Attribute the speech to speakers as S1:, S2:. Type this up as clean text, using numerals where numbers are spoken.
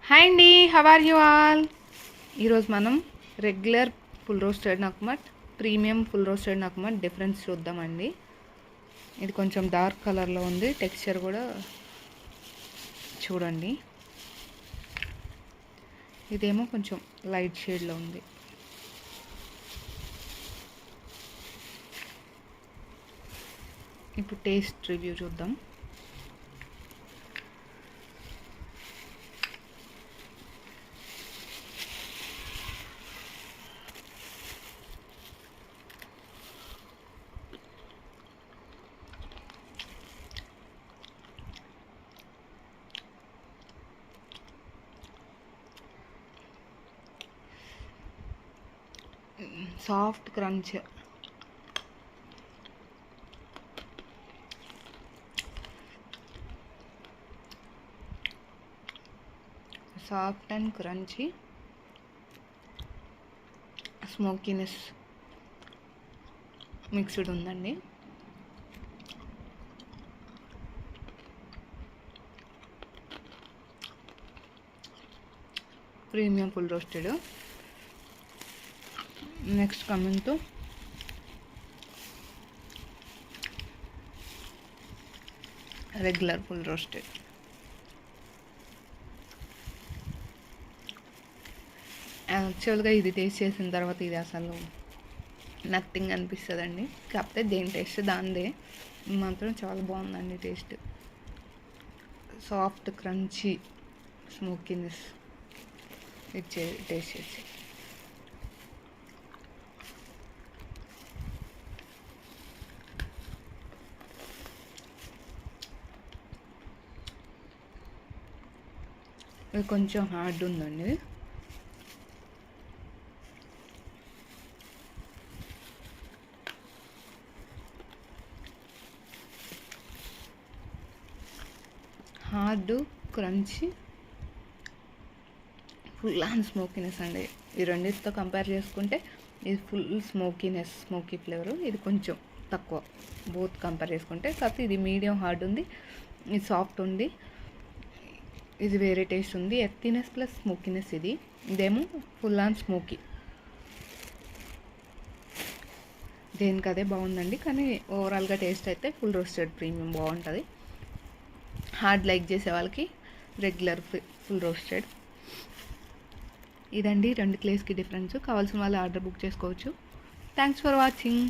S1: Hi అండి, how are you all? ఈరోజు మనం రెగ్యులర్ ఫుల్ రోస్టెడ్ నక్మట్, ప్రీమియం ఫుల్ రోస్టెడ్ నక్మట్ డిఫరెన్స్ చూద్దామండి. ఇది కొంచెం డార్క్ కలర్లో ఉంది, టెక్స్చర్ కూడా చూడండి. ఇదేమో కొంచెం లైట్ షేడ్లో ఉంది. ఇప్పుడు టేస్ట్ రివ్యూ చూద్దాం. Soft crunch, soft and crunchy, smokiness mixed ఉందండి. Premium full roasted. Next coming to regular full roasted. యాక్చువల్గా ఇది టేస్ట్ చేసిన తర్వాత ఇది అసలు నథింగ్ అనిపిస్తుందండి. కాకపోతే దేని టేస్ట్ దాందే, మాత్రం చాలా బాగుందండి టేస్ట్. సాఫ్ట్ క్రంచీ స్మోకీనెస్ ఇచ్చే టేస్ట్ చేసి. ఇది కొంచెం హార్డ్ ఉందండి. హార్డ్, క్రంచీ, ఫుల్ అండ్ స్మోకీనెస్ అండి. ఈ రెండింటితో కంపేర్ చేసుకుంటే ఇది ఫుల్ స్మోకీనెస్, స్మోకీ ఫ్లేవరు. ఇది కొంచెం తక్కువ బోత్ కంపేర్ చేసుకుంటే. కాకపోతే ఇది మీడియం హార్డ్ ఉంది, ఇది సాఫ్ట్ ఉంది. ఇది వేరే టేస్ట్ ఉంది, ఎర్తీనెస్ ప్లస్ స్మోకీనెస్. ఇదేమో ఫుల్ అండ్ స్మోకీ. దేనికి అదే బాగుందండి, కానీ ఓవరాల్గా టేస్ట్ అయితే ఫుల్ రోస్టెడ్ ప్రీమియం బాగుంటుంది. హార్డ్ లైక్ చేసే వాళ్ళకి రెగ్యులర్ ఫుల్ రోస్టెడ్. ఇదండి రెండు ప్లేస్కి డిఫరెన్స్. కావాల్సిన వాళ్ళు ఆర్డర్ బుక్ చేసుకోవచ్చు. Thanks for watching.